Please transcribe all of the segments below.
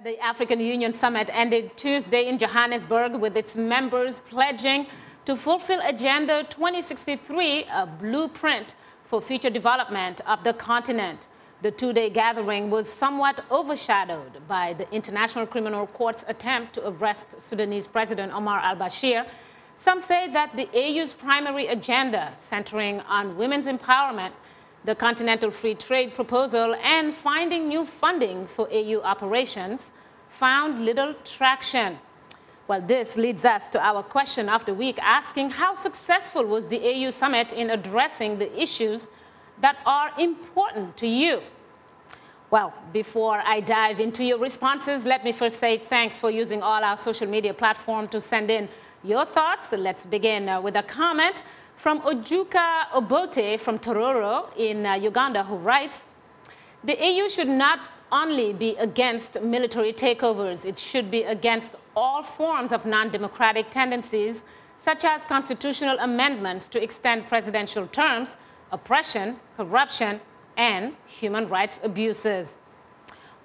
The African Union Summit ended Tuesday in Johannesburg with its members pledging to fulfill Agenda 2063, a blueprint for future development of the continent. The two-day gathering was somewhat overshadowed by the International Criminal Court's attempt to arrest Sudanese President Omar al-Bashir. Some say that the AU's primary agenda, centering on women's empowerment, the Continental Free Trade proposal, and finding new funding for AU operations, found little traction. Well, this leads us to our question of the week, asking how successful was the AU summit in addressing the issues that are important to you? Well, before I dive into your responses, let me first say thanks for using all our social media platforms to send in your thoughts. Let's begin with a comment from Ojuka Obote from Tororo in Uganda, who writes, "The AU should not only be against military takeovers, it should be against all forms of non-democratic tendencies, such as constitutional amendments to extend presidential terms, oppression, corruption, and human rights abuses."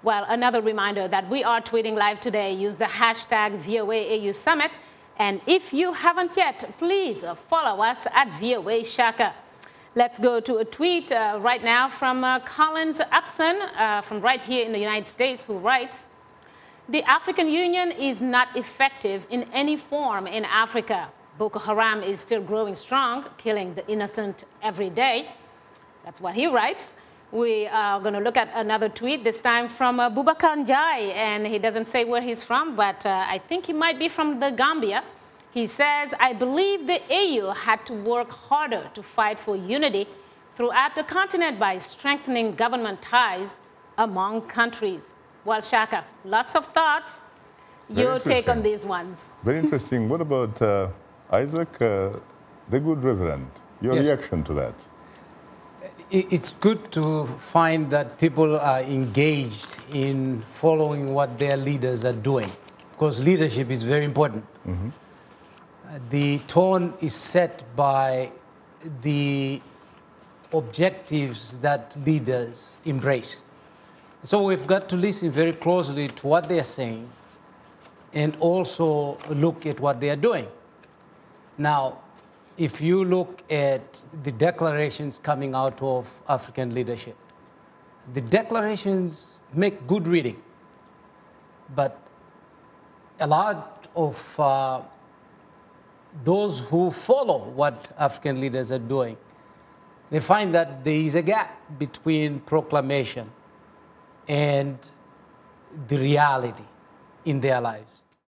Well, another reminder that we are tweeting live today. Use the hashtag VOA AU Summit. And if you haven't yet, please follow us at VOA Shaka. Let's go to a tweet right now from Collins Upson from right here in the United States, who writes, "The African Union is not effective in any form in Africa. Boko Haram is still growing strong, killing the innocent every day." That's what he writes. We are going to look at another tweet, this time from Boubacar Njai, and he doesn't say where he's from, but I think he might be from the Gambia. He says, "I believe the AU had to work harder to fight for unity throughout the continent by strengthening government ties among countries." Well, Shaka, lots of thoughts. Your take on these ones. Very interesting. What about Isaac, the good reverend? Your reaction to that? It's good to find that people are engaged in following what their leaders are doing, because leadership is very important. Mm-hmm. The tone is set by the objectives that leaders embrace. So we've got to listen very closely to what they are saying and also look at what they are doing. Now, if you look at the declarations coming out of African leadership, the declarations make good reading, but a lot of those who follow what African leaders are doing, they find that there is a gap between proclamation and the reality in their lives.